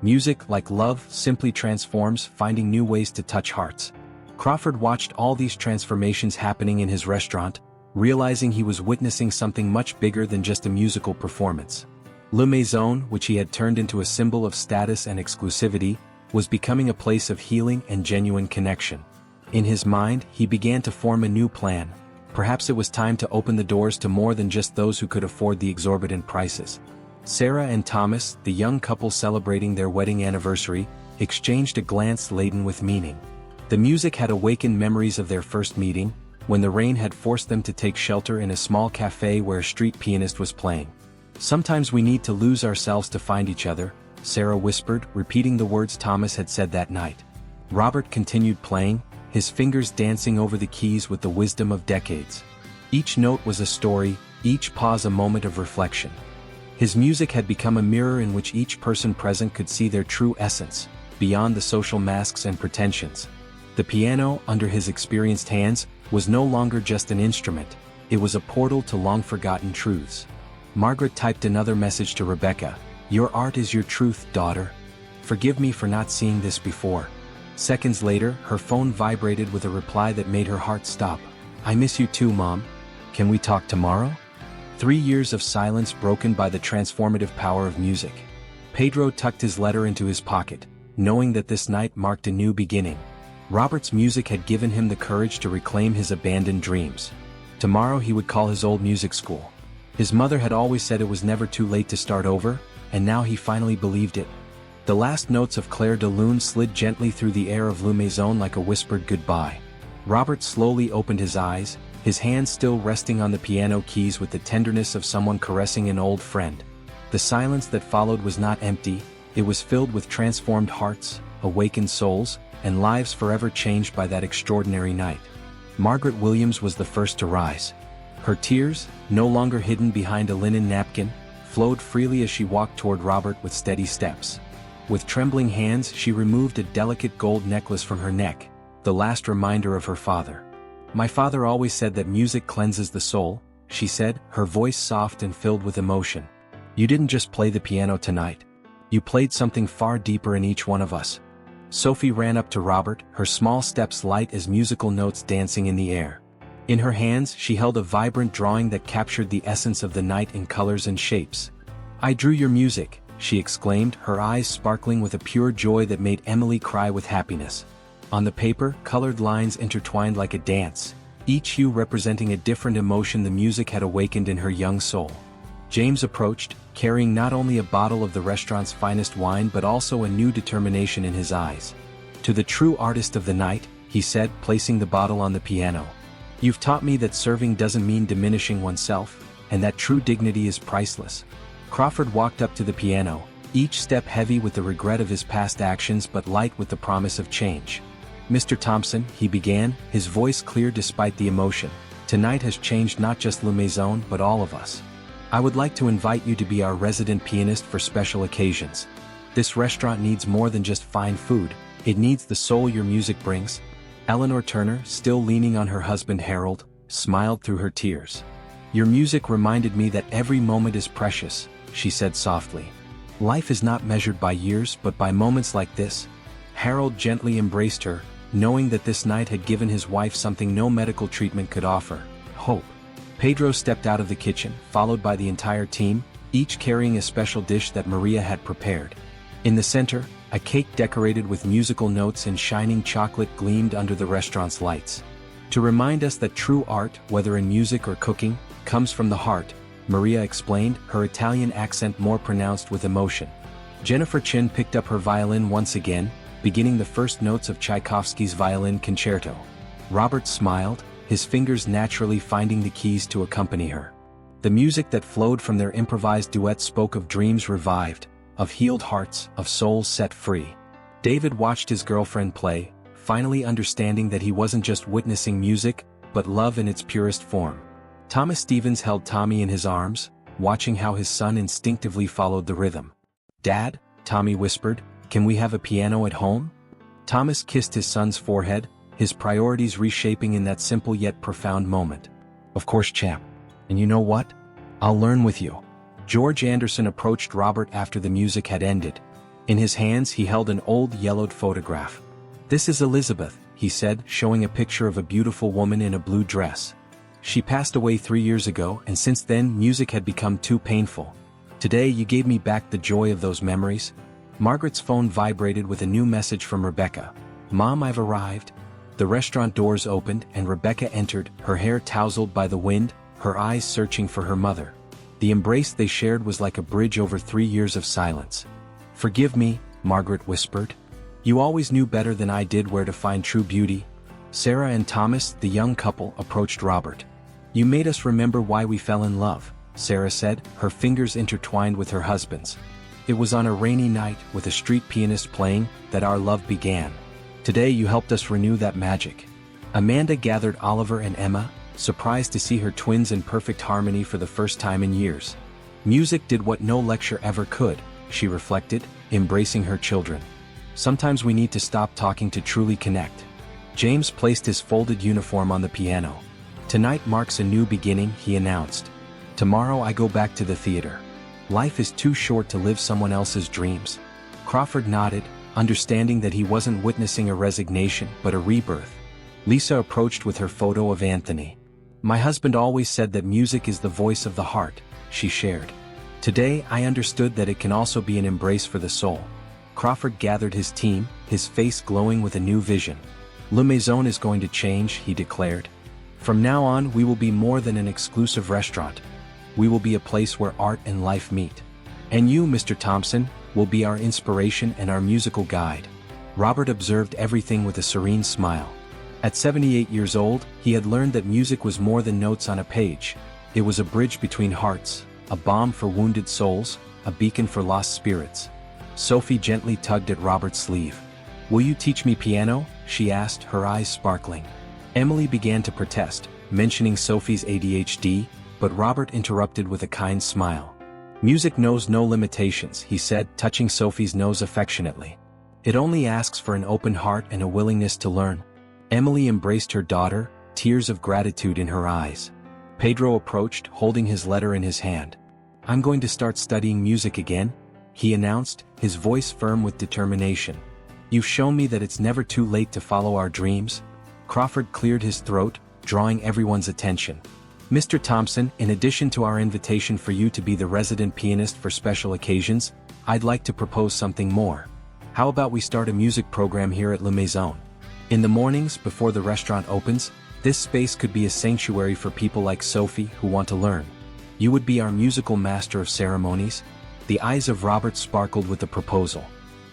Music, like love, simply transforms, finding new ways to touch hearts. Crawford watched all these transformations happening in his restaurant, realizing he was witnessing something much bigger than just a musical performance. Le Maison, which he had turned into a symbol of status and exclusivity, was becoming a place of healing and genuine connection. In his mind, he began to form a new plan. Perhaps it was time to open the doors to more than just those who could afford the exorbitant prices. Sarah and Thomas, the young couple celebrating their wedding anniversary, exchanged a glance laden with meaning. The music had awakened memories of their first meeting, when the rain had forced them to take shelter in a small cafe where a street pianist was playing. "Sometimes we need to lose ourselves to find each other," Sarah whispered, repeating the words Thomas had said that night. Robert continued playing, his fingers dancing over the keys with the wisdom of decades. Each note was a story, each pause a moment of reflection. His music had become a mirror in which each person present could see their true essence, beyond the social masks and pretensions. The piano, under his experienced hands, was no longer just an instrument, it was a portal to long-forgotten truths. Margaret typed another message to Rebecca. "Your art is your truth, daughter. Forgive me for not seeing this before." Seconds later, her phone vibrated with a reply that made her heart stop. "I miss you too, Mom. Can we talk tomorrow?" 3 years of silence broken by the transformative power of music. Pedro tucked his letter into his pocket, knowing that this night marked a new beginning. Robert's music had given him the courage to reclaim his abandoned dreams. Tomorrow he would call his old music school. His mother had always said it was never too late to start over, and now he finally believed it. The last notes of Clair de Lune slid gently through the air of Le Maison like a whispered goodbye. Robert slowly opened his eyes, his hands still resting on the piano keys with the tenderness of someone caressing an old friend. The silence that followed was not empty, it was filled with transformed hearts, awakened souls, and lives forever changed by that extraordinary night. Margaret Williams was the first to rise. Her tears, no longer hidden behind a linen napkin, flowed freely as she walked toward Robert with steady steps. With trembling hands, she removed a delicate gold necklace from her neck, the last reminder of her father. "My father always said that music cleanses the soul," she said, her voice soft and filled with emotion. "You didn't just play the piano tonight. You played something far deeper in each one of us." Sophie ran up to Robert, her small steps light as musical notes dancing in the air. In her hands, she held a vibrant drawing that captured the essence of the night in colors and shapes. "I drew your music," she exclaimed, her eyes sparkling with a pure joy that made Emily cry with happiness. On the paper, colored lines intertwined like a dance, each hue representing a different emotion the music had awakened in her young soul. James approached, carrying not only a bottle of the restaurant's finest wine but also a new determination in his eyes. "To the true artist of the night," he said, placing the bottle on the piano. "You've taught me that serving doesn't mean diminishing oneself, and that true dignity is priceless." Crawford walked up to the piano, each step heavy with the regret of his past actions but light with the promise of change. "Mr. Thompson," he began, his voice clear despite the emotion, "tonight has changed not just Le Maison but all of us. I would like to invite you to be our resident pianist for special occasions. This restaurant needs more than just fine food, it needs the soul your music brings." Eleanor Turner, still leaning on her husband Harold, smiled through her tears. "Your music reminded me that every moment is precious," she said softly. "Life is not measured by years but by moments like this." Harold gently embraced her, knowing that this night had given his wife something no medical treatment could offer: hope. Pedro stepped out of the kitchen, followed by the entire team, each carrying a special dish that Maria had prepared. In the center, a cake decorated with musical notes and shining chocolate gleamed under the restaurant's lights. "To remind us that true art, whether in music or cooking, comes from the heart," Maria explained, her Italian accent more pronounced with emotion. Jennifer Chin picked up her violin once again, beginning the first notes of Tchaikovsky's Violin Concerto. Robert smiled, his fingers naturally finding the keys to accompany her. The music that flowed from their improvised duet spoke of dreams revived, of healed hearts, of souls set free. David watched his girlfriend play, finally understanding that he wasn't just witnessing music, but love in its purest form. Thomas Stevens held Tommy in his arms, watching how his son instinctively followed the rhythm. "Dad," Tommy whispered, "can we have a piano at home?" Thomas kissed his son's forehead, his priorities reshaping in that simple yet profound moment. "Of course, champ. And you know what? I'll learn with you." George Anderson approached Robert after the music had ended. In his hands he held an old yellowed photograph. "This is Elizabeth," he said, showing a picture of a beautiful woman in a blue dress. "She passed away 3 years ago, and since then music had become too painful. Today you gave me back the joy of those memories." Margaret's phone vibrated with a new message from Rebecca. "Mom, I've arrived." The restaurant doors opened and Rebecca entered, her hair tousled by the wind, her eyes searching for her mother. The embrace they shared was like a bridge over 3 years of silence. "Forgive me," Margaret whispered. "You always knew better than I did where to find true beauty." Sarah and Thomas, the young couple, approached Robert. "You made us remember why we fell in love," Sarah said, her fingers intertwined with her husband's. "It was on a rainy night, with a street pianist playing, that our love began. Today you helped us renew that magic." Amanda gathered Oliver and Emma, surprised to see her twins in perfect harmony for the first time in years. "Music did what no lecture ever could," she reflected, embracing her children. "Sometimes we need to stop talking to truly connect." James placed his folded uniform on the piano. "Tonight marks a new beginning," he announced. "Tomorrow I go back to the theater. Life is too short to live someone else's dreams." Crawford nodded, understanding that he wasn't witnessing a resignation but a rebirth. Lisa approached with her photo of Anthony. "My husband always said that music is the voice of the heart," she shared. "Today I understood that it can also be an embrace for the soul." Crawford gathered his team, his face glowing with a new vision. "Le Maison is going to change," he declared. "From now on we will be more than an exclusive restaurant. We will be a place where art and life meet. And you, Mr. Thompson, will be our inspiration and our musical guide." Robert observed everything with a serene smile. At 78 years old, he had learned that music was more than notes on a page. It was a bridge between hearts, a balm for wounded souls, a beacon for lost spirits. Sophie gently tugged at Robert's sleeve. "Will you teach me piano?" she asked, her eyes sparkling. Emily began to protest, mentioning Sophie's ADHD, but Robert interrupted with a kind smile. "Music knows no limitations," he said, touching Sophie's nose affectionately. "It only asks for an open heart and a willingness to learn." Emily embraced her daughter, tears of gratitude in her eyes. Pedro approached, holding his letter in his hand. "I'm going to start studying music again," he announced, his voice firm with determination. "You've shown me that it's never too late to follow our dreams." Crawford cleared his throat, drawing everyone's attention. "Mr. Thompson, in addition to our invitation for you to be the resident pianist for special occasions, I'd like to propose something more. How about we start a music program here at Le Maison? In the mornings, before the restaurant opens, this space could be a sanctuary for people like Sophie who want to learn. You would be our musical master of ceremonies." The eyes of Robert sparkled with the proposal.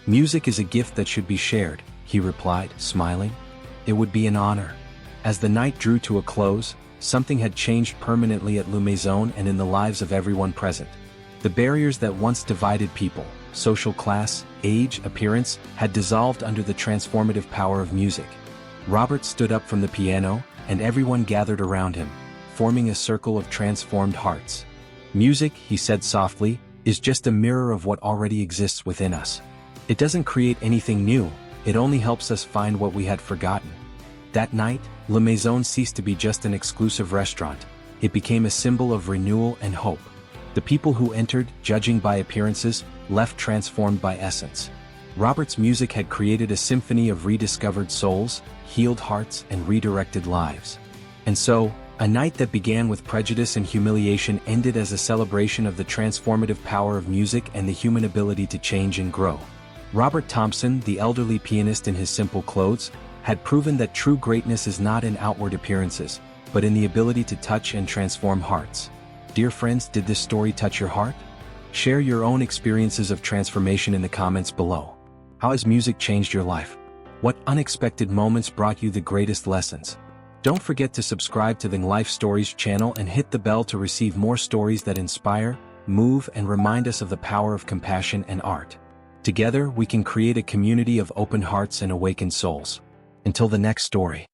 "Music is a gift that should be shared," he replied, smiling. "It would be an honor." As the night drew to a close, something had changed permanently at Le Maison and in the lives of everyone present. The barriers that once divided people, social class, age, appearance, had dissolved under the transformative power of music. Robert stood up from the piano, and everyone gathered around him, forming a circle of transformed hearts. "Music," he said softly, "is just a mirror of what already exists within us. It doesn't create anything new, it only helps us find what we had forgotten." That night, Le Maison ceased to be just an exclusive restaurant. It became a symbol of renewal and hope. The people who entered, judging by appearances, left transformed by essence. Robert's music had created a symphony of rediscovered souls, healed hearts, and redirected lives. And so, a night that began with prejudice and humiliation ended as a celebration of the transformative power of music and the human ability to change and grow. Robert Thompson, the elderly pianist in his simple clothes, had proven that true greatness is not in outward appearances, but in the ability to touch and transform hearts. Dear friends, did this story touch your heart? Share your own experiences of transformation in the comments below. How has music changed your life? What unexpected moments brought you the greatest lessons? Don't forget to subscribe to the Life Stories channel and hit the bell to receive more stories that inspire, move, and remind us of the power of compassion and art. Together, we can create a community of open hearts and awakened souls. Until the next story.